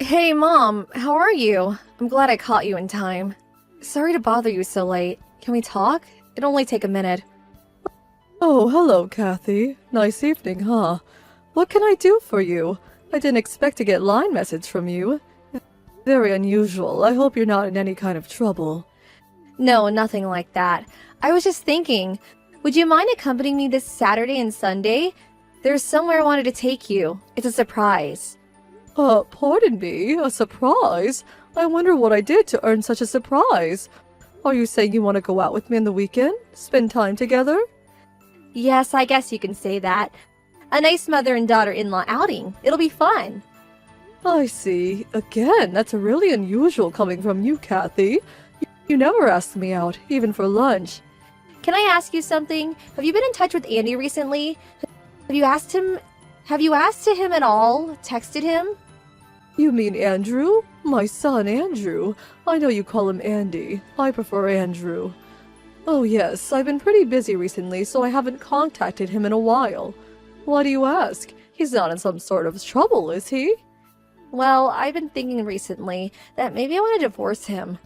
Hey, Mom, how are you? I'm glad I caught you in time. Sorry to bother you so late. Can we talk? It'll only take a minute. Oh, hello, Kathy. Nice evening, huh? What can I do for you? I didn't expect to get line message from you. Very unusual. I hope you're not in any kind of trouble. No, nothing like that. I was just thinking, would you mind accompanying me this Saturday and Sunday? There's somewhere I wanted to take you. It's a surprise. Pardon me? A surprise? I wonder what I did to earn such a surprise. Are you saying you want to go out with me on the weekend? Spend time together? Yes, I guess you can say that. A nice mother and daughter-in-law outing. It'll be fun. I see. Again, that's really unusual coming from you, Kathy. You never asked me out, even for lunch. Can I ask you something? Have you been in touch with Andy recently? Have you asked him to him at all? Texted him? You mean Andrew? My son, Andrew. I know you call him Andy. I prefer Andrew. Oh yes, I've been pretty busy recently, so I haven't contacted him in a while. Why do you ask? He's not in some sort of trouble, is he? Well, I've been thinking recently that maybe I want to divorce him.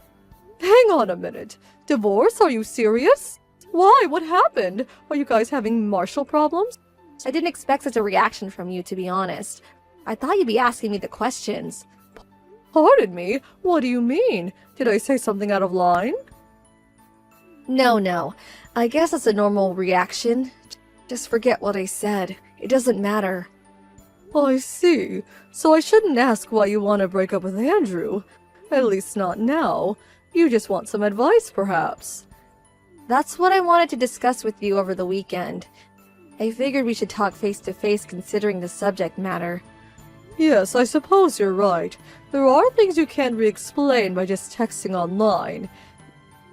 Hang on a minute. Divorce? Are you serious? Why? What happened? Are you guys having marital problems? I didn't expect such a reaction from you, to be honest. I thought you'd be asking me the questions. Pardon me? What do you mean? Did I say something out of line? No. I guess it's a normal reaction. Just forget what I said. It doesn't matter. I see. So I shouldn't ask why you want to break up with Andrew. At least not now. You just want some advice, perhaps. That's what I wanted to discuss with you over the weekend. I figured we should talk face to face considering the subject matter. Yes, I suppose you're right. There are things you can't re-explain by just texting online.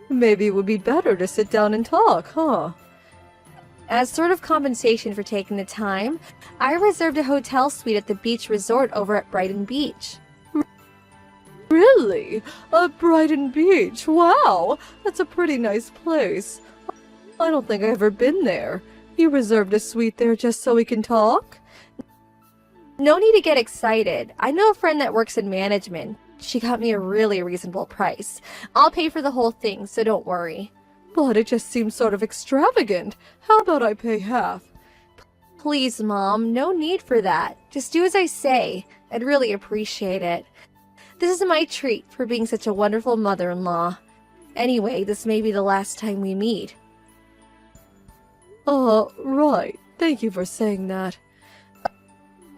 Maybe it would be better to sit down and talk, huh? As sort of compensation for taking the time, I reserved a hotel suite at the beach resort over at Brighton Beach. Really? Brighton Beach? Wow! That's a pretty nice place. I don't think I've ever been there. You reserved a suite there just so we can talk? No need to get excited. I know a friend that works in management. She got me a really reasonable price. I'll pay for the whole thing, so don't worry. But it just seems sort of extravagant. How about I pay half? Please, Mom, no need for that. Just do as I say. I'd really appreciate it. This is my treat for being such a wonderful mother-in-law. Anyway, this may be the last time we meet. Right. Thank you for saying that.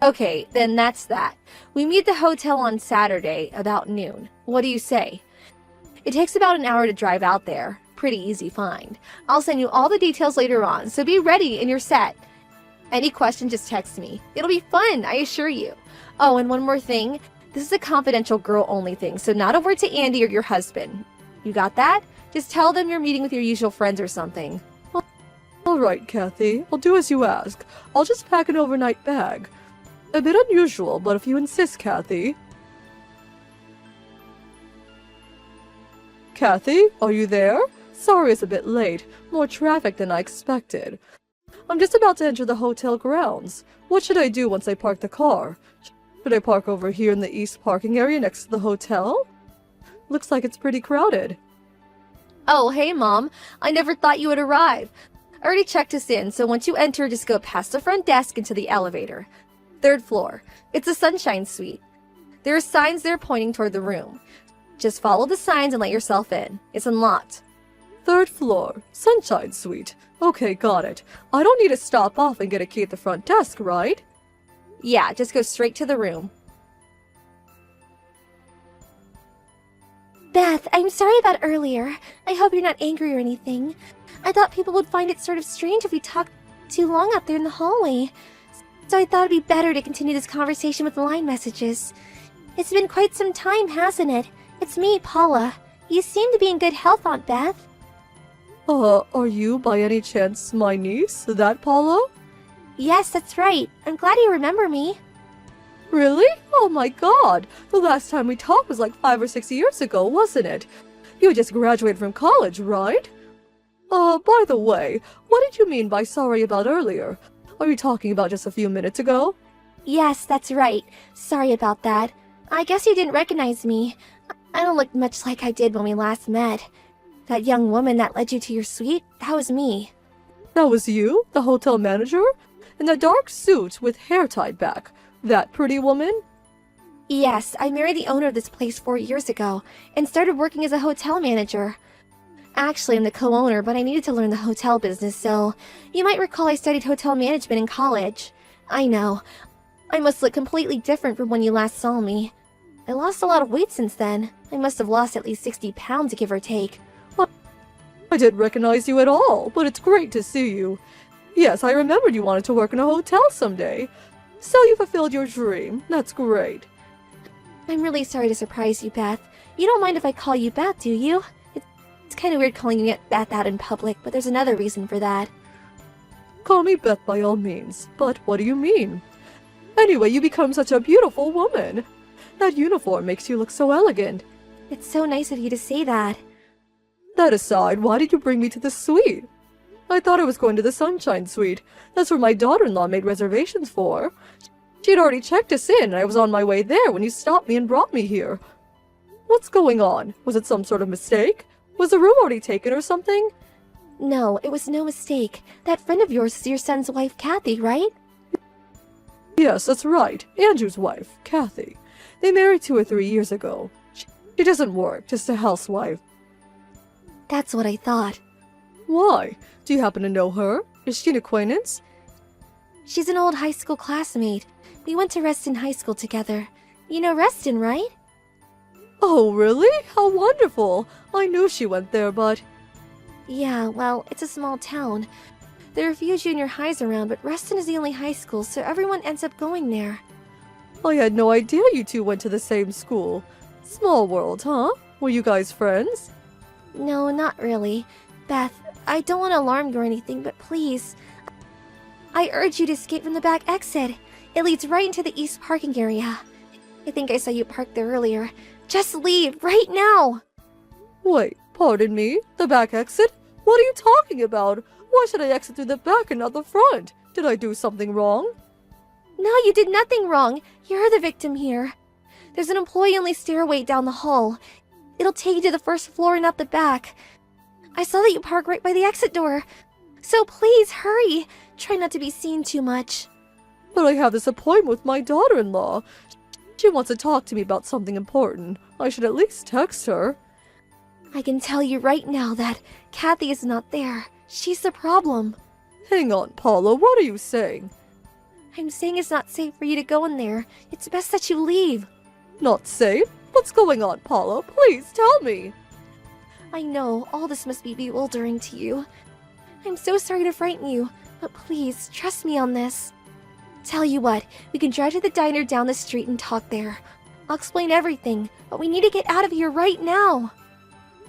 Okay, then that's that. We meet at the hotel on Saturday, about noon. What do you say? It takes about an hour to drive out there. Pretty easy find. I'll send you all the details later on, so be ready and you're set. Any question, just text me. It'll be fun, I assure you. Oh, and one more thing. This is a confidential girl-only thing, so not a word to Andy or your husband. You got that? Just tell them you're meeting with your usual friends or something. All right, Kathy. I'll do as you ask. I'll just pack an overnight bag. A bit unusual, but if you insist, Kathy. Kathy, are you there? Sorry it's a bit late. More traffic than I expected. I'm just about to enter the hotel grounds. What should I do once I park the car? Should I park over here in the east parking area next to the hotel? Looks like it's pretty crowded. Oh, hey, Mom. I never thought you would arrive. I already checked us in, so once you enter, just go past the front desk into the elevator. 3rd floor. It's a sunshine suite. There are signs there pointing toward the room. Just follow the signs and let yourself in. It's unlocked. 3rd floor. Sunshine suite. Okay, got it. I don't need to stop off and get a key at the front desk, right? Yeah, just go straight to the room. Beth, I'm sorry about earlier. I hope you're not angry or anything. I thought people would find it sort of strange if we talked too long out there in the hallway. So I thought it'd be better to continue this conversation with line messages. It's been quite some time, hasn't it? It's me, Paula. You seem to be in good health, Aunt Beth. Are you by any chance my niece, that Paula? Yes, that's right. I'm glad you remember me. Really? Oh my god! The last time we talked was like 5 or 6 years ago, wasn't it? You just graduated from college, right? By the way, what did you mean by sorry about earlier? Are you talking about just a few minutes ago? Yes, that's right. Sorry about that. I guess you didn't recognize me. I don't look much like I did when we last met. That young woman that led you to your suite, that was me. That was you, the hotel manager? In that dark suit with hair tied back. That pretty woman? Yes, I married the owner of this place 4 years ago and started working as a hotel manager. Actually, I'm the co-owner, but I needed to learn the hotel business, so you might recall I studied hotel management in college. I know. I must look completely different from when you last saw me. I lost a lot of weight since then. I must have lost at least 60 pounds, give or take. I didn't recognize you at all, but it's great to see you. Yes, I remembered you wanted to work in a hotel someday. So you fulfilled your dream. That's great. I'm really sorry to surprise you, Beth. You don't mind if I call you Beth, do you? It's kind of weird calling you Beth out in public, but there's another reason for that. Call me Beth by all means, but what do you mean? Anyway, you become such a beautiful woman. That uniform makes you look so elegant. It's so nice of you to say that. That aside, why did you bring me to the suite? I thought I was going to the Sunshine Suite. That's where my daughter-in-law made reservations for. She had already checked us in, and I was on my way there when you stopped me and brought me here. What's going on? Was it some sort of mistake? Was the room already taken or something? No, it was no mistake. That friend of yours is your son's wife, Kathy, right? Yes, that's right. Andrew's wife, Kathy. They married 2 or 3 years ago. She doesn't work, just a housewife. That's what I thought. Why? Do you happen to know her? Is she an acquaintance? She's an old high school classmate. We went to Reston High School together. You know Reston, right? Oh, really? How wonderful! I knew she went there, but... Yeah, well, it's a small town. There are a few junior highs around, but Reston is the only high school, so everyone ends up going there. I had no idea you two went to the same school. Small world, huh? Were you guys friends? No, not really. Beth, I don't want to alarm you or anything, but please. I urge you to escape from the back exit. It leads right into the east parking area. I think I saw you parked there earlier. Just leave, right now! Wait, pardon me? The back exit? What are you talking about? Why should I exit through the back and not the front? Did I do something wrong? No, you did nothing wrong. You're the victim here. There's an employee-only stairway down the hall. It'll take you to the first floor and out the back. I saw that you parked right by the exit door. So please, hurry. Try not to be seen too much. But I have this appointment with my daughter-in-law. She wants to talk to me about something important. I should at least text her. I can tell you right now that Kathy is not there. She's the problem. Hang on, Paula, what are you saying? I'm saying it's not safe for you to go in there. It's best that you leave. Not safe? What's going on, Paula? Please tell me. I know, all this must be bewildering to you. I'm so sorry to frighten you, but please, trust me on this. Tell you what, we can drive to the diner down the street and talk there. I'll explain everything, but we need to get out of here right now.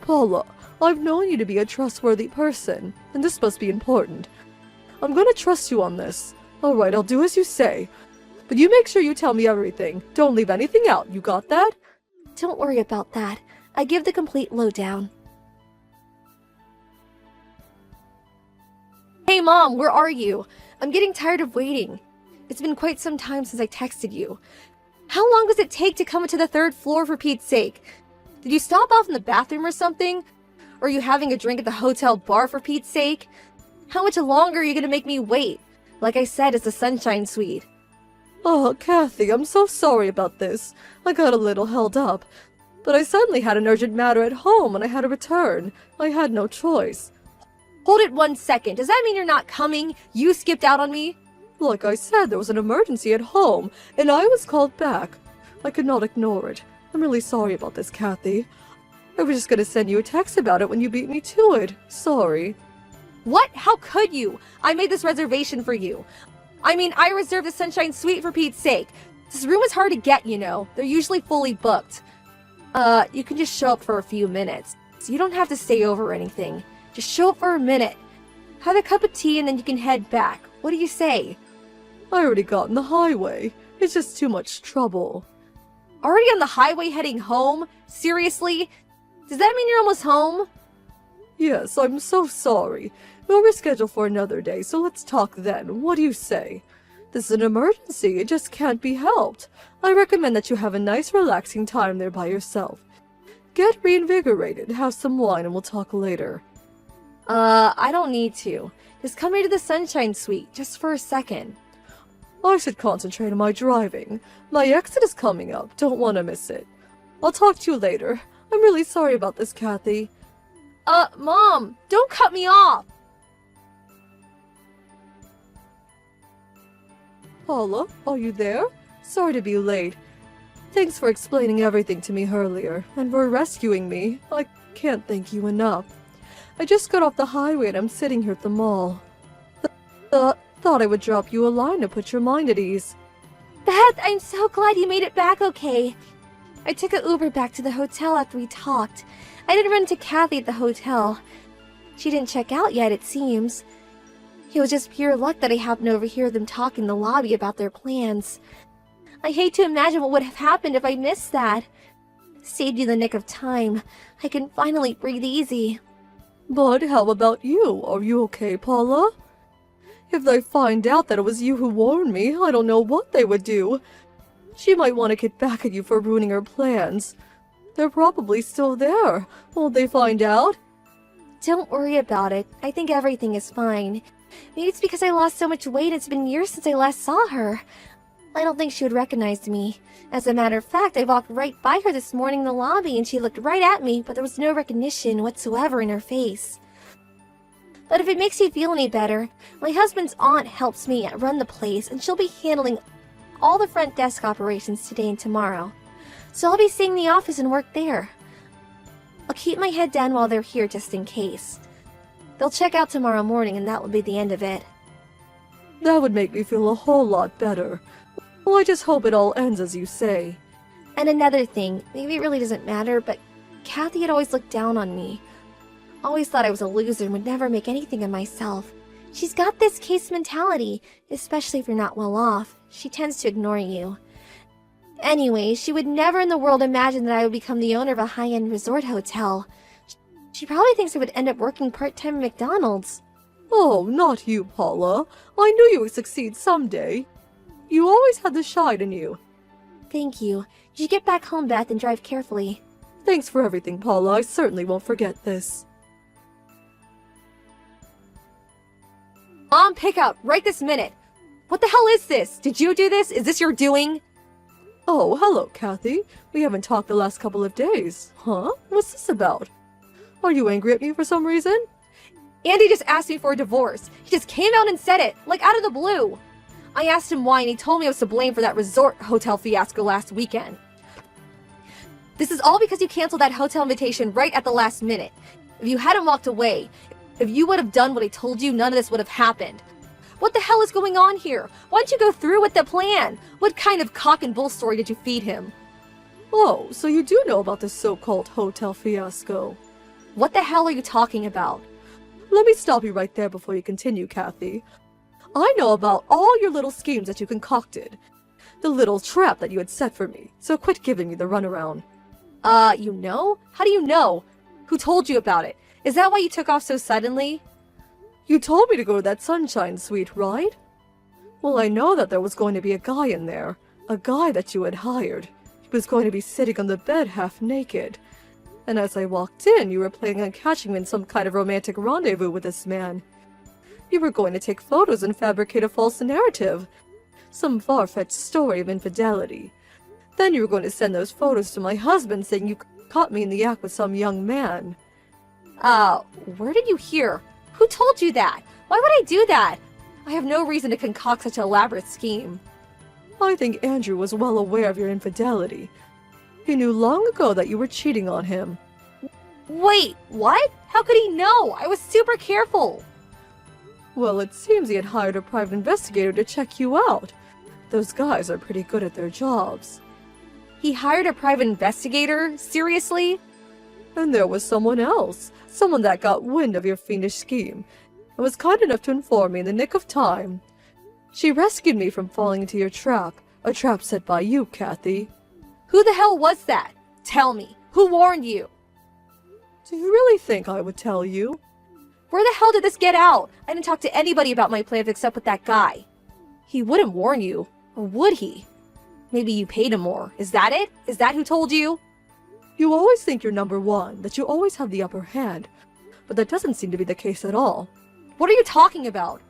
Paula, I've known you to be a trustworthy person, and this must be important. I'm gonna trust you on this. Alright, I'll do as you say. But you make sure you tell me everything. Don't leave anything out, you got that? Don't worry about that. I give the complete lowdown. Hey Mom, where are you? I'm getting tired of waiting. It's been quite some time since I texted you. How long does it take to come to the 3rd floor, for Pete's sake? Did you stop off in the bathroom or something? Or are you having a drink at the hotel bar, for Pete's sake? How much longer are you gonna make me wait? Like I said, it's the Sunshine Suite. Oh, Kathy, I'm so sorry about this. I got a little held up. But I suddenly had an urgent matter at home and I had to return. I had no choice. Hold it 1 second. Does that mean you're not coming? You skipped out on me? Like I said, there was an emergency at home, and I was called back. I could not ignore it. I'm really sorry about this, Kathy. I was just gonna send you a text about it when you beat me to it. Sorry. What? How could you? I made this reservation for you. I mean, I reserved the Sunshine Suite, for Pete's sake. This room is hard to get, you know. They're usually fully booked. You can just show up for a few minutes. So you don't have to stay over or anything. Just show up for a minute. Have a cup of tea and then you can head back. What do you say? I already got in the highway. It's just too much trouble. Already on the highway heading home? Seriously? Does that mean you're almost home? Yes, I'm so sorry. We'll reschedule for another day, so let's talk then. What do you say? This is an emergency. It just can't be helped. I recommend that you have a nice relaxing time there by yourself. Get reinvigorated, have some wine, and we'll talk later. I don't need to. Just come here to the Sunshine Suite, just for a second. I should concentrate on my driving. My exit is coming up. Don't want to miss it. I'll talk to you later. I'm really sorry about this, Kathy. Mom, don't cut me off! Paula, are you there? Sorry to be late. Thanks for explaining everything to me earlier, and for rescuing me. I can't thank you enough. I just got off the highway and I'm sitting here at the mall. Thought I would drop you a line to put your mind at ease. Beth, I'm so glad you made it back okay. I took an Uber back to the hotel after we talked. I didn't run into Kathy at the hotel. She didn't check out yet, it seems. It was just pure luck that I happened to overhear them talk in the lobby about their plans. I hate to imagine what would have happened if I missed that. Saved you the nick of time. I can finally breathe easy. But how about you? Are you okay, Paula? If they find out that it was you who warned me, I don't know what they would do. She might want to get back at you for ruining her plans. They're probably still there. Won't they find out? Don't worry about it. I think everything is fine. Maybe it's because I lost so much weight. It's been years since I last saw her. I don't think she would recognize me. As a matter of fact, I walked right by her this morning in the lobby and she looked right at me, but there was no recognition whatsoever in her face. But if it makes you feel any better, my husband's aunt helps me run the place and she'll be handling all the front desk operations today and tomorrow. So I'll be staying in the office and work there. I'll keep my head down while they're here just in case. They'll check out tomorrow morning and that will be the end of it. That would make me feel a whole lot better. Well, I just hope it all ends as you say. And another thing, maybe it really doesn't matter, but Kathy had always looked down on me. Always thought I was a loser and would never make anything of myself. She's got this case mentality, especially if you're not well off. She tends to ignore you. Anyway, she would never in the world imagine that I would become the owner of a high-end resort hotel. She probably thinks I would end up working part-time at McDonald's. Oh, not you, Paula. I knew you would succeed someday. You always had the shine in you. Thank you. You should get back home, Beth, and drive carefully. Thanks for everything, Paula. I certainly won't forget this. Mom, pick up, right this minute. What the hell is this? Did you do this? Is this your doing? Oh, hello, Kathy. We haven't talked the last couple of days. Huh? What's this about? Are you angry at me for some reason? Andy just asked me for a divorce. He just came out and said it, like out of the blue. I asked him why and he told me I was to blame for that resort hotel fiasco last weekend. This is all because you canceled that hotel invitation right at the last minute. If you hadn't walked away, if you would have done what I told you, none of this would have happened. What the hell is going on here? Why don't you go through with the plan? What kind of cock and bull story did you feed him? Oh, so you do know about this so-called hotel fiasco. What the hell are you talking about? Let me stop you right there before you continue, Kathy. I know about all your little schemes that you concocted. The little trap that you had set for me, so quit giving me the runaround. You know? How do you know? Who told you about it? Is that why you took off so suddenly? You told me to go to that Sunshine Suite, right? Well, I know that there was going to be a guy in there. A guy that you had hired. He was going to be sitting on the bed half naked. And as I walked in, you were planning on catching me in some kind of romantic rendezvous with this man. You were going to take photos and fabricate a false narrative. Some far-fetched story of infidelity. Then you were going to send those photos to my husband saying you caught me in the act with some young man. Where did you hear? Who told you that? Why would I do that? I have no reason to concoct such an elaborate scheme. I think Andrew was well aware of your infidelity. He knew long ago that you were cheating on him. Wait, what? How could he know? I was super careful. Well, it seems he had hired a private investigator to check you out. Those guys are pretty good at their jobs. He hired a private investigator? Seriously? And there was someone else. Someone that got wind of your fiendish scheme, and was kind enough to inform me in the nick of time. She rescued me from falling into your trap, a trap set by you, Kathy. Who the hell was that? Tell me. Who warned you? Do you really think I would tell you? Where the hell did this get out? I didn't talk to anybody about my plans except with that guy. He wouldn't warn you, or would he? Maybe you paid him more. Is that it? Is that who told you? You always think you're number one, that you always have the upper hand. But that doesn't seem to be the case at all. What are you talking about?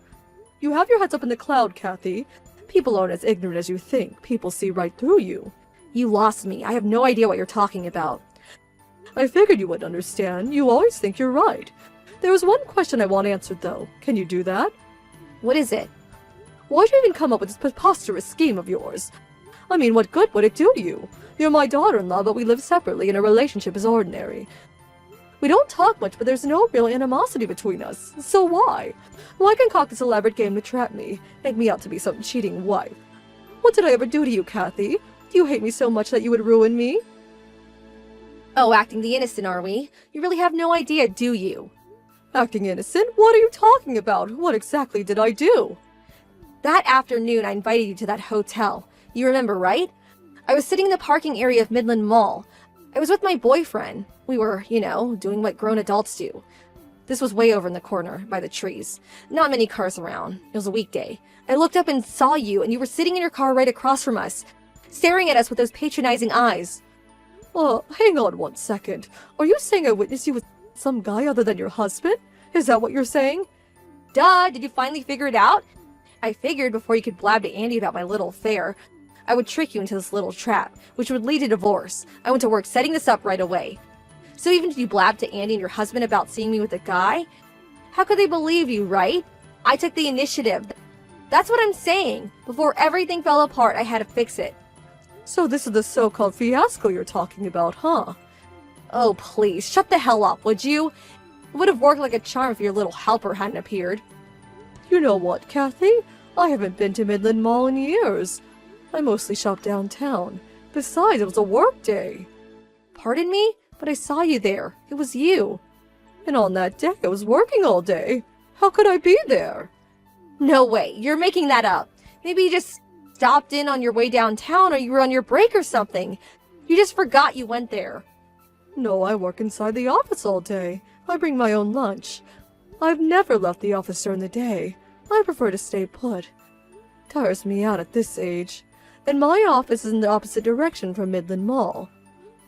You have your heads up in the cloud, Kathy. People aren't as ignorant as you think. People see right through you. You lost me. I have no idea what you're talking about. I figured you would understand. You always think you're right. There was one question I want answered, though. Can you do that? What is it? Why'd you even come up with this preposterous scheme of yours? I mean, what good would it do you? You're my daughter-in-law, but we live separately and our relationship is ordinary. We don't talk much, but there's no real animosity between us. So why? Why concoct this elaborate game to trap me, make me out to be some cheating wife? What did I ever do to you, Kathy? Do you hate me so much that you would ruin me? Oh, acting the innocent, are we? You really have no idea, do you? Acting innocent? What are you talking about? What exactly did I do? That afternoon, I invited you to that hotel. You remember, right? I was sitting in the parking area of Midland Mall. I was with my boyfriend. We were, doing what grown adults do. This was way over in the corner, by the trees. Not many cars around. It was a weekday. I looked up and saw you, and you were sitting in your car right across from us, staring at us with those patronizing eyes. Hang on 1 second. Are you saying I witnessed you with some guy other than your husband? Is that what you're saying? Duh, did you finally figure it out? I figured before you could blab to Andy about my little affair, I would trick you into this little trap, which would lead to divorce. I went to work setting this up right away. So even if you blabbed to Andy and your husband about seeing me with a guy, how could they believe you, right? I took the initiative. That's what I'm saying. Before everything fell apart, I had to fix it. So this is the so-called fiasco you're talking about, huh? Oh, please, shut the hell up, would you? It would have worked like a charm if your little helper hadn't appeared. You know what, Kathy? I haven't been to Midland Mall in years. I mostly shop downtown. Besides, it was a work day. Pardon me? But I saw you there. It was you. And on that day, I was working all day. How could I be there? No way. You're making that up. Maybe you just stopped in on your way downtown, or you were on your break or something. You just forgot you went there. No, I work inside the office all day. I bring my own lunch. I've never left the office during the day. I prefer to stay put. Tires me out at this age. And my office is in the opposite direction from Midland Mall.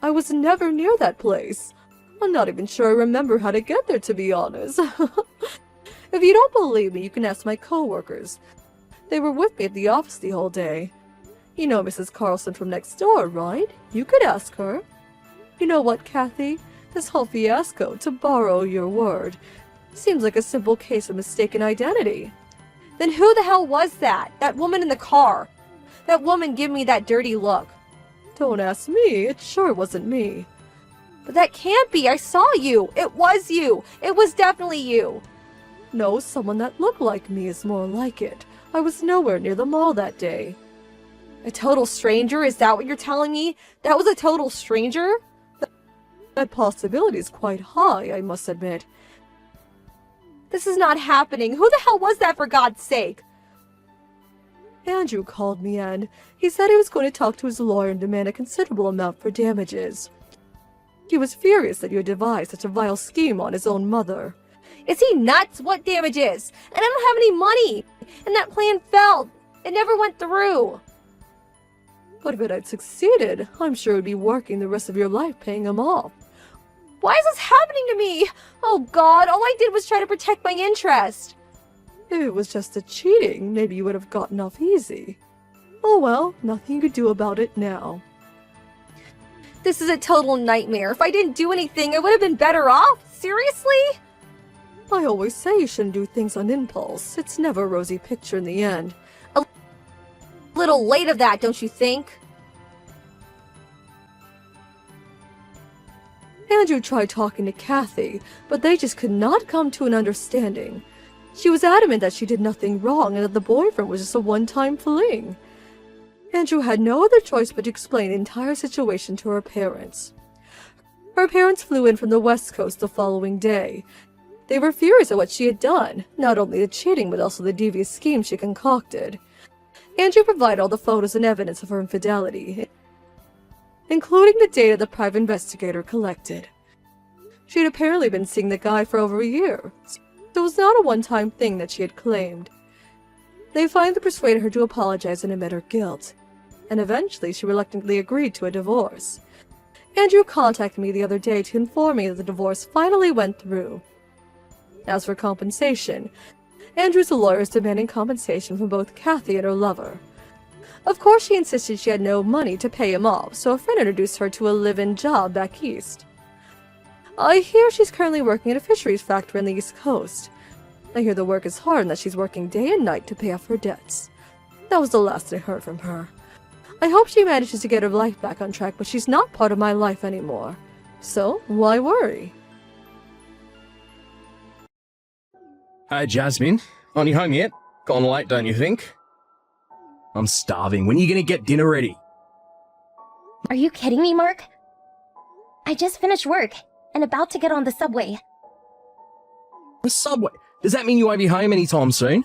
I was never near that place. I'm not even sure I remember how to get there, to be honest. If you don't believe me, you can ask my coworkers. They were with me at the office the whole day. You know Mrs. Carlson from next door, right? You could ask her. You know what, Kathy? This whole fiasco, to borrow your word, seems like a simple case of mistaken identity. Then who the hell was that? That woman in the car? That woman gave me that dirty look. Don't ask me. It sure wasn't me. But that can't be. I saw you. It was you. It was definitely you. No, someone that looked like me is more like it. I was nowhere near the mall that day. A total stranger? Is that what you're telling me? That was a total stranger? That possibility is quite high, I must admit. This is not happening. Who the hell was that, for God's sake? Andrew called me and he said he was going to talk to his lawyer and demand a considerable amount for damages. He was furious that you had devised such a vile scheme on his own mother. Is he nuts? What damages? And I don't have any money. And that plan failed. It never went through. But if it had succeeded, I'm sure you'd be working the rest of your life paying him off. Why is this happening to me? Oh God, all I did was try to protect my interest. If it was just a cheating, maybe you would have gotten off easy. Oh well, nothing you could do about it now. This is a total nightmare. If I didn't do anything, I would have been better off. Seriously? I always say you shouldn't do things on impulse. It's never a rosy picture in the end. A little late of that, don't you think? Andrew tried talking to Kathy, but they just could not come to an understanding. She was adamant that she did nothing wrong and that the boyfriend was just a one-time fling. Andrew had no other choice but to explain the entire situation to her parents. Her parents flew in from the West Coast the following day. They were furious at what she had done, not only the cheating but also the devious scheme she concocted. Andrew provided all the photos and evidence of her infidelity, including the data the private investigator collected. She had apparently been seeing the guy for over a year, so it was not a one-time thing that she had claimed. They finally persuaded her to apologize and admit her guilt, and eventually she reluctantly agreed to a divorce. Andrew contacted me the other day to inform me that the divorce finally went through. As for compensation, Andrew's lawyer is demanding compensation from both Kathy and her lover. Of course, she insisted she had no money to pay him off, so a friend introduced her to a live-in job back east. I hear she's currently working at a fisheries factory on the East Coast. I hear the work is hard and that she's working day and night to pay off her debts. That was the last I heard from her. I hope she manages to get her life back on track, but she's not part of my life anymore. So, why worry? Hey, Jasmine. Aren't you home yet? Gone late, don't you think? I'm starving. When are you going to get dinner ready? Are you kidding me, Mark? I just finished work and about to get on the subway. The subway? Does that mean you won't be home anytime soon?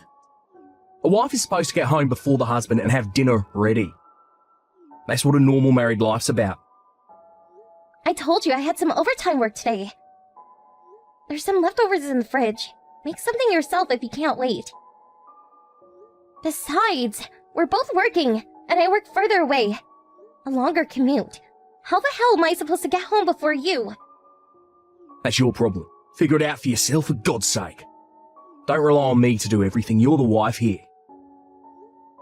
A wife is supposed to get home before the husband and have dinner ready. That's what a normal married life's about. I told you I had some overtime work today. There's some leftovers in the fridge. Make something yourself if you can't wait. Besides, we're both working, and I work further away. A longer commute. How the hell am I supposed to get home before you? That's your problem. Figure it out for yourself, for God's sake. Don't rely on me to do everything. You're the wife here.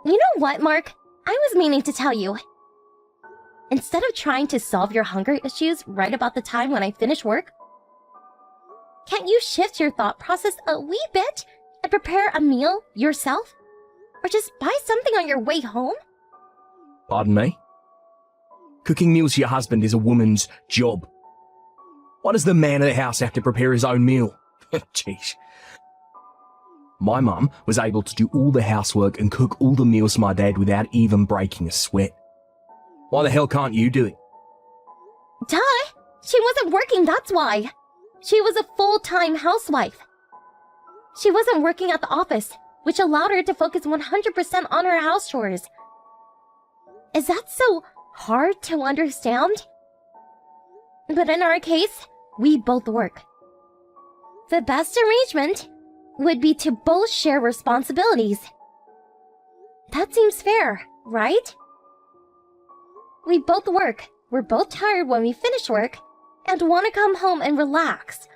You know what, Mark? I was meaning to tell you. Instead of trying to solve your hunger issues right about the time when I finish work, can't you shift your thought process a wee bit and prepare a meal yourself? Or just buy something on your way home? Pardon me? Cooking meals for your husband is a woman's job. Why does the man of the house have to prepare his own meal? Jeez. My mum was able to do all the housework and cook all the meals for my dad without even breaking a sweat. Why the hell can't you do it? Duh! She wasn't working, that's why. She was a full-time housewife. She wasn't working at the office, which allowed her to focus 100% on her house chores. Is that so hard to understand? But in our case, we both work. The best arrangement would be to both share responsibilities. That seems fair, right? We both work, we're both tired when we finish work, and want to come home and relax.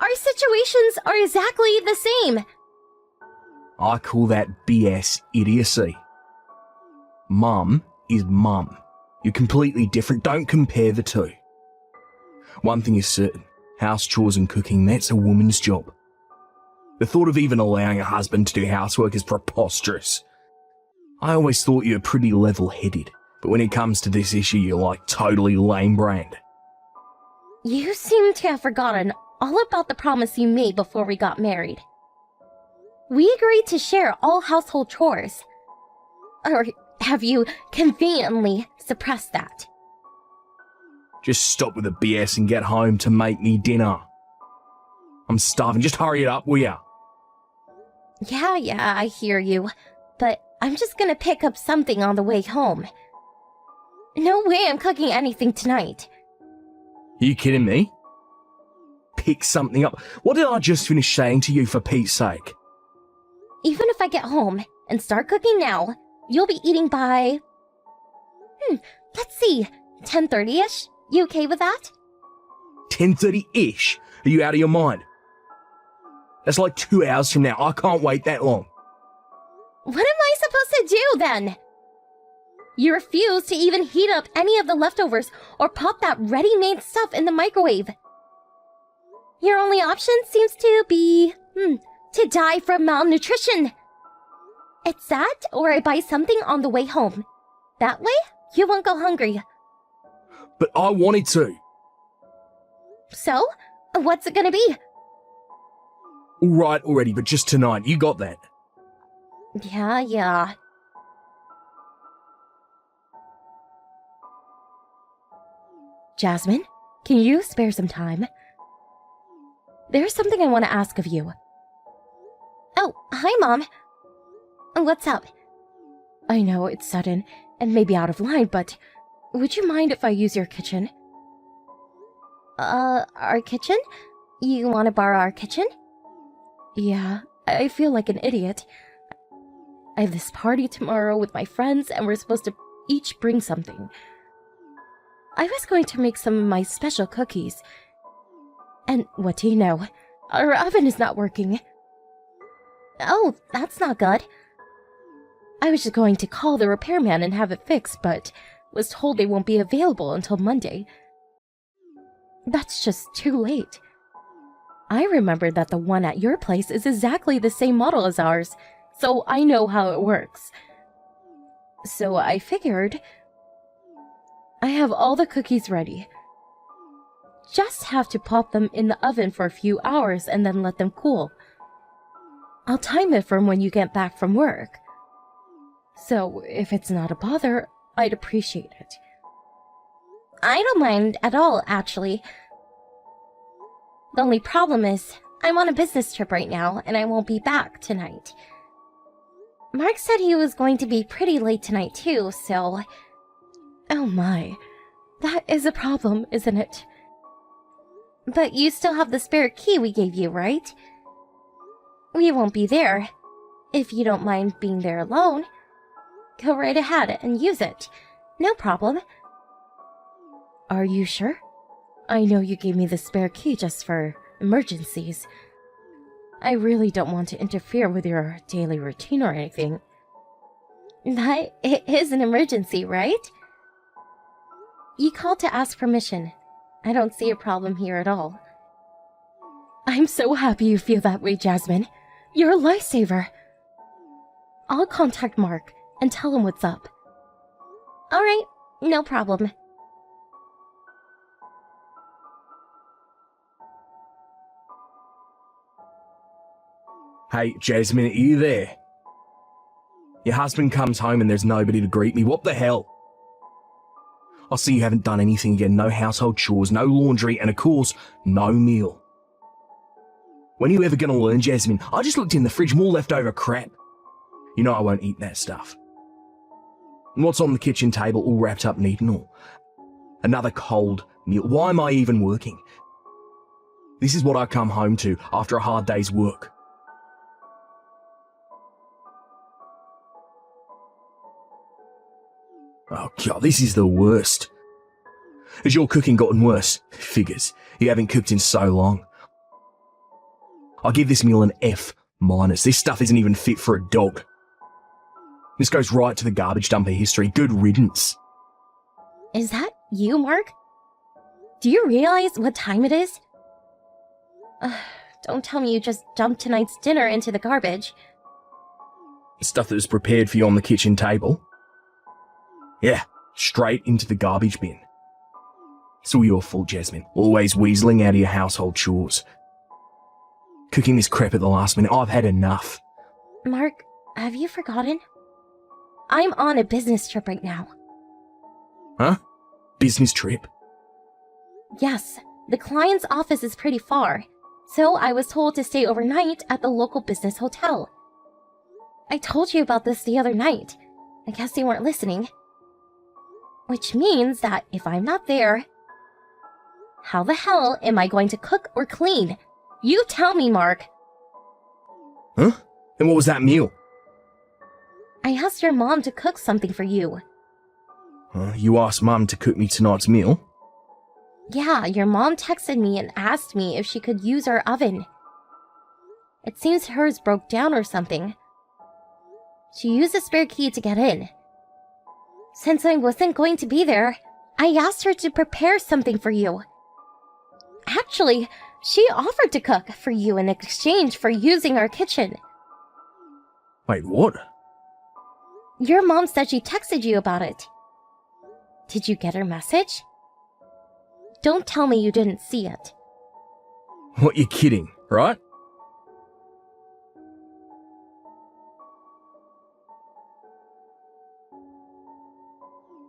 Our situations are exactly the same. I call that BS idiocy. Mum is mum. You're completely different. Don't compare the two. One thing is certain. House chores and cooking, that's a woman's job. The thought of even allowing a husband to do housework is preposterous. I always thought you were pretty level-headed, but when it comes to this issue, you're like totally lame-brained. You seem to have forgotten all about the promise you made before we got married. We agreed to share all household chores. Or have you conveniently suppressed that? Just stop with the BS and get home to make me dinner. I'm starving. Just hurry it up, will ya? Yeah, I hear you. But I'm just gonna pick up something on the way home. No way I'm cooking anything tonight. Are you kidding me? Pick something up. What did I just finish saying to you, for Pete's sake? Even if I get home and start cooking now, you'll be eating by... let's see, 10:30ish? You okay with that? 10:30-ish? Are you out of your mind? That's like 2 hours from now. I can't wait that long. What am I supposed to do then? You refuse to even heat up any of the leftovers or pop that ready-made stuff in the microwave. Your only option seems to be, to die from malnutrition. It's that, or I buy something on the way home. That way, you won't go hungry. But I wanted to. So, what's it gonna be? All right already, but just tonight. You got that. Yeah. Jasmine, can you spare some time? There's something I want to ask of you. Oh, hi, Mom. What's up? I know it's sudden and maybe out of line, but would you mind if I use your kitchen? Our kitchen? You want to borrow our kitchen? Yeah, I feel like an idiot. I have this party tomorrow with my friends, and we're supposed to each bring something. I was going to make some of my special cookies. And what do you know? Our oven is not working. Oh, that's not good. I was just going to call the repairman and have it fixed, but was told they won't be available until Monday. That's just too late. I remembered that the one at your place is exactly the same model as ours, so I know how it works. So I figured I have all the cookies ready. Just have to pop them in the oven for a few hours and then let them cool. I'll time it from when you get back from work. So if it's not a bother, I'd appreciate it. I don't mind at all, actually. The only problem is, I'm on a business trip right now, and I won't be back tonight. Mark said he was going to be pretty late tonight too, so... Oh my, that is a problem, isn't it? But you still have the spare key we gave you, right? We won't be there. If you don't mind being there alone, go right ahead and use it. No problem. Are you sure? I know you gave me the spare key just for emergencies. I really don't want to interfere with your daily routine or anything. That is an emergency, right? You called to ask permission. I don't see a problem here at all. I'm so happy you feel that way, Jasmine. You're a lifesaver. I'll contact Mark and tell him what's up. Alright, no problem. Hey, Jasmine, are you there? Your husband comes home and there's nobody to greet me. What the hell? I see you haven't done anything again. No household chores, no laundry, and of course, no meal. When are you ever going to learn, Jasmine? I just looked in the fridge, more leftover crap. You know I won't eat that stuff. And what's on the kitchen table all wrapped up neat and all? Another cold meal. Why am I even working? This is what I come home to after a hard day's work. Oh God, this is the worst. Has your cooking gotten worse? Figures. You haven't cooked in so long. I'll give this meal an F-. This stuff isn't even fit for a dog. This goes right to the garbage dumper history. Good riddance. Is that you, Mark? Do you realize what time it is? Don't tell me you just dumped tonight's dinner into the garbage. The stuff that was prepared for you on the kitchen table? Yeah, straight into the garbage bin. It's all your fault, Jasmine. Always weaseling out of your household chores. Cooking this crap at the last minute. I've had enough. Mark, have you forgotten? I'm on a business trip right now. Huh? Business trip? Yes, the client's office is pretty far, so I was told to stay overnight at the local business hotel. I told you about this the other night. I guess you weren't listening. Which means that if I'm not there, how the hell am I going to cook or clean? You tell me, Mark. Huh? And what was that meal? I asked your mom to cook something for you. You asked Mum to cook me tonight's meal? Yeah, your mom texted me and asked me if she could use our oven. It seems hers broke down or something. She used a spare key to get in. Since I wasn't going to be there, I asked her to prepare something for you. Actually, she offered to cook for you in exchange for using our kitchen. Wait, what? Your mom said she texted you about it. Did you get her message? Don't tell me you didn't see it. What, you're kidding, right?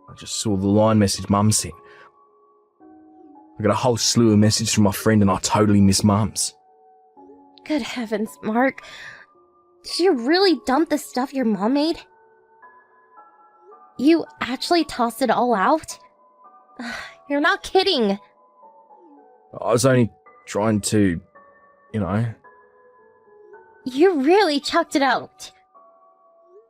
I just saw the line message Mum sent. I got a whole slew of messages from my friend and I totally miss Mum's. Good heavens, Mark. Did you really dump the stuff your mom made? You actually tossed it all out? You're not kidding. I was only trying to, you know. You really chucked it out.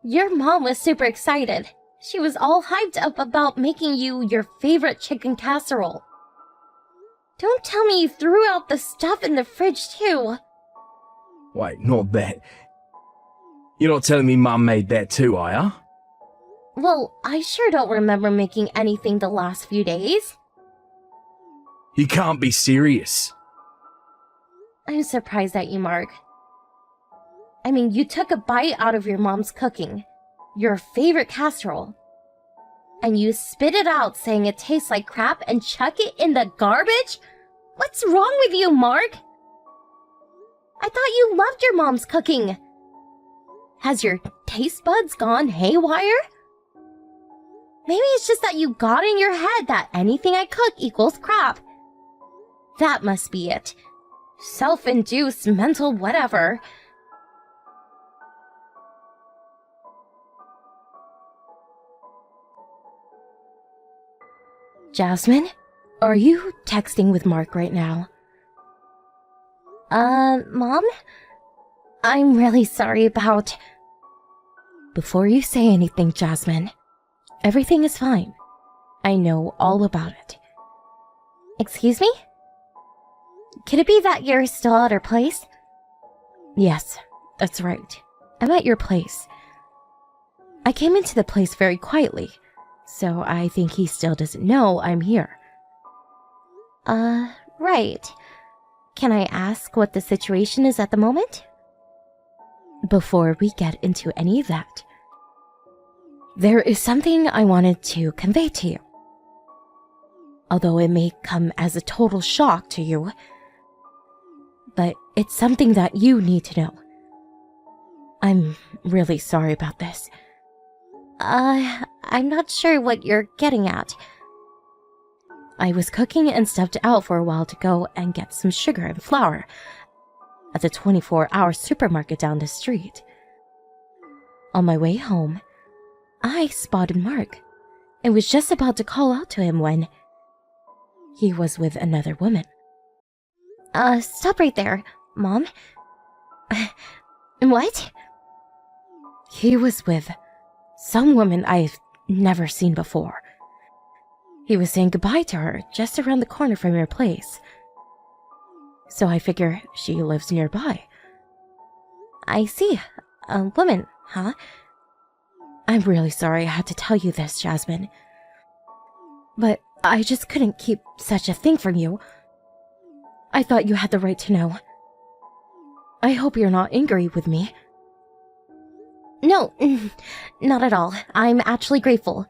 Your mom was super excited. She was all hyped up about making you your favorite chicken casserole. Don't tell me you threw out the stuff in the fridge too. Wait, not that. You're not telling me Mum made that too, are ya? Well, I sure don't remember making anything the last few days. You can't be serious. I'm surprised at you, Mark. I mean, you took a bite out of your mom's cooking, your favorite casserole, and you spit it out saying it tastes like crap and chuck it in the garbage? What's wrong with you, Mark? I thought you loved your mom's cooking. Has your taste buds gone haywire? Maybe it's just that you got in your head that anything I cook equals crap. That must be it. Self-induced mental whatever. Jasmine, are you texting with Mark right now? Mom? I'm really sorry about... Before you say anything, Jasmine, everything is fine. I know all about it. Excuse me? Could it be that you're still at her place? Yes, that's right. I'm at your place. I came into the place very quietly, so I think he still doesn't know I'm here. Right. Can I ask what the situation is at the moment? Before we get into any of that, there is something I wanted to convey to you. Although it may come as a total shock to you, but it's something that you need to know. I'm really sorry about this. I'm not sure what you're getting at. I was cooking and stepped out for a while to go and get some sugar and flour at the 24-hour supermarket down the street. On my way home, I spotted Mark and was just about to call out to him when he was with another woman. Stop right there, Mom. What? He was with some woman I've never seen before. He was saying goodbye to her just around the corner from your place. So I figure she lives nearby. I see. A woman, huh? I'm really sorry I had to tell you this, Jasmine. But I just couldn't keep such a thing from you. I thought you had the right to know. I hope you're not angry with me. No, not at all. I'm actually grateful.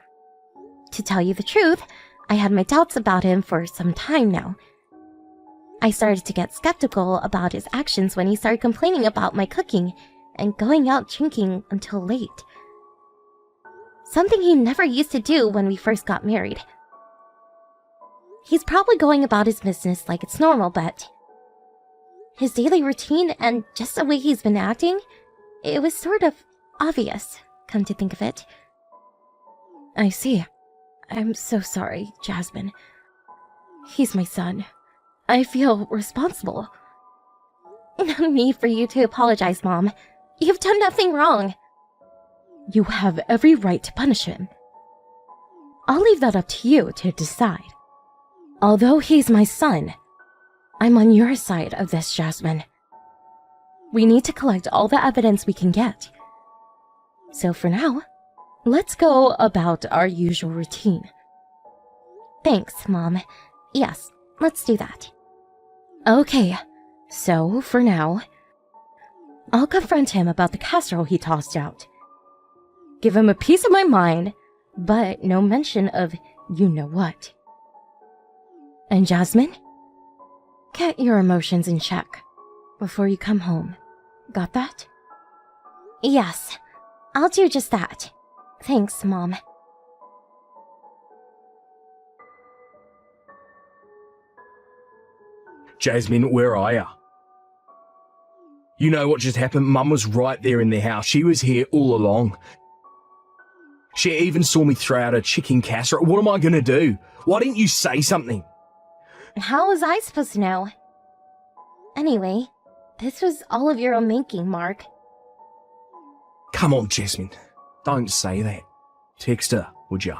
To tell you the truth, I had my doubts about him for some time now. I started to get skeptical about his actions when he started complaining about my cooking and going out drinking until late. Something he never used to do when we first got married. He's probably going about his business like it's normal, but his daily routine and just the way he's been acting, it was sort of obvious, come to think of it. I see. I'm so sorry, Jasmine. He's my son. I feel responsible. No need for you to apologize, Mom. You've done nothing wrong. You have every right to punish him. I'll leave that up to you to decide. Although he's my son, I'm on your side of this, Jasmine. We need to collect all the evidence we can get. So for now, let's go about our usual routine. Thanks, Mom. Yes, let's do that. Okay, so for now, I'll confront him about the casserole he tossed out. Give him a piece of my mind, but no mention of you-know-what. And Jasmine, get your emotions in check before you come home. Got that? Yes, I'll do just that. Thanks, Mom. Jasmine, where are ya? You know what just happened? Mum was right there in the house. She was here all along. She even saw me throw out a chicken casserole. What am I going to do? Why didn't you say something? How was I supposed to know? Anyway, this was all of your own making, Mark. Come on, Jasmine. Don't say that. Text her, would ya?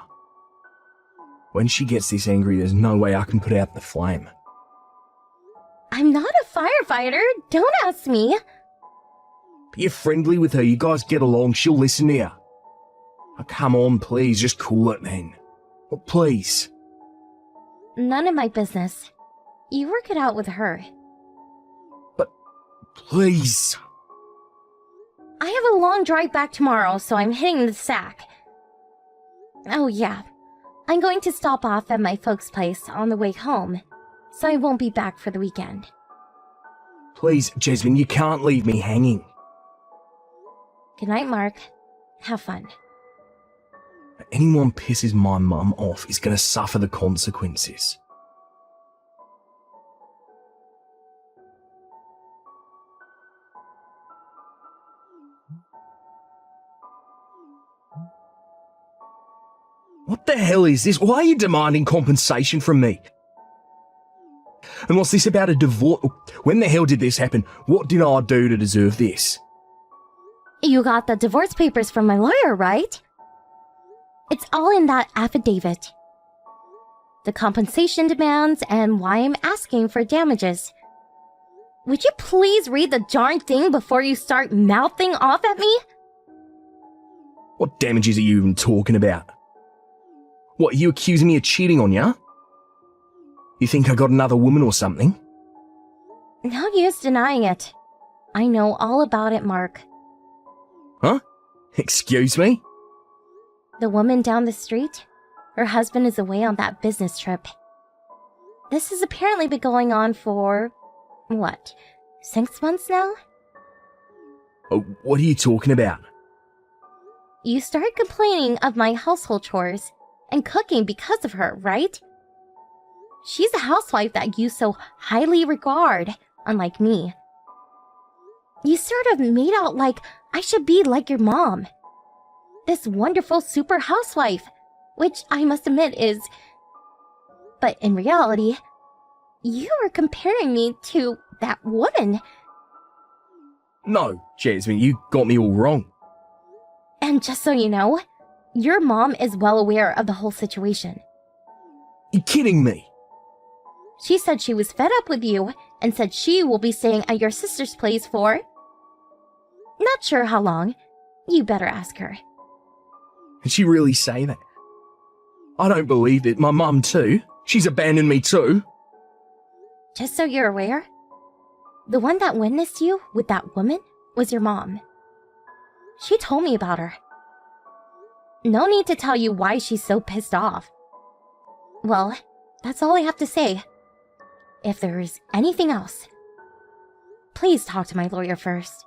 When she gets this angry, there's no way I can put out the flame. I'm not a firefighter. Don't ask me. Be friendly with her. You guys get along. She'll listen to you. Oh, come on, please. Just cool it, man. Well, please. None of my business. You work it out with her. But, please. I have a long drive back tomorrow, so I'm hitting the sack. Oh yeah, I'm going to stop off at my folks' place on the way home, so I won't be back for the weekend. Please, Jasmine, you can't leave me hanging. Good night, Mark. Have fun. Anyone pisses my mum off is going to suffer the consequences. What the hell is this? Why are you demanding compensation from me? And what's this about a divorce? When the hell did this happen? What did I do to deserve this? You got the divorce papers from my lawyer, right? It's all in that affidavit. The compensation demands and why I'm asking for damages. Would you please read the darn thing before you start mouthing off at me? What damages are you even talking about? What, are you accusing me of cheating on ya? You think I got another woman or something? No use denying it. I know all about it, Mark. Huh? Excuse me? The woman down the street? Her husband is away on that business trip. This has apparently been going on for, 6 months now? Oh, what are you talking about? You started complaining of my household chores and cooking because of her, right? She's a housewife that you so highly regard, unlike me. You sort of made out like I should be like your mom. This wonderful super housewife, which I must admit is... But in reality, you were comparing me to that woman. No, Jasmine, you got me all wrong. And just so you know, your mom is well aware of the whole situation. You kidding me? She said she was fed up with you and said she will be staying at your sister's place for... Not sure how long. You better ask her. Did she really say that? I don't believe it. My mum too. She's abandoned me too. Just so you're aware, the one that witnessed you with that woman was your mom. She told me about her. No need to tell you why she's so pissed off. Well, that's all I have to say. If there is anything else, please talk to my lawyer first.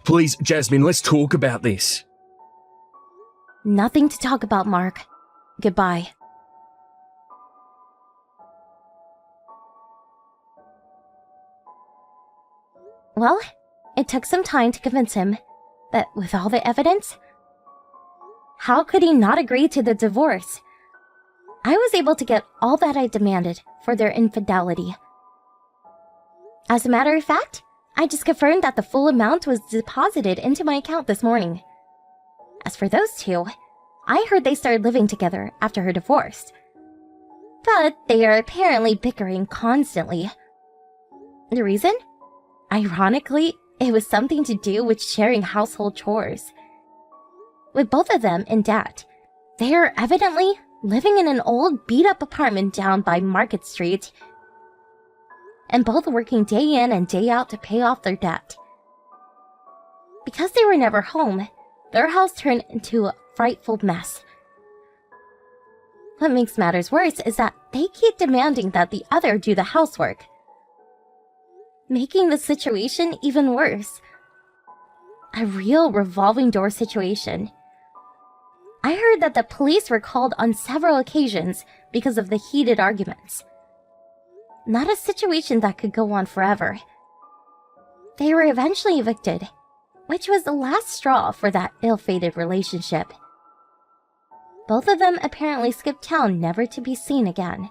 Please, Jasmine, let's talk about this. Nothing to talk about, Mark. Goodbye. Well, it took some time to convince him, but with all the evidence, how could he not agree to the divorce? I was able to get all that I demanded for their infidelity. As a matter of fact, I just confirmed that the full amount was deposited into my account this morning. As for those two, I heard they started living together after her divorce. But they are apparently bickering constantly. The reason? Ironically, it was something to do with sharing household chores. With both of them in debt, they are evidently living in an old beat-up apartment down by Market Street, and both working day in and day out to pay off their debt. Because they were never home, their house turned into a frightful mess. What makes matters worse is that they keep demanding that the other do the housework, making the situation even worse. A real revolving door situation. I heard that the police were called on several occasions because of the heated arguments. Not a situation that could go on forever. They were eventually evicted, which was the last straw for that ill-fated relationship. Both of them apparently skipped town never to be seen again.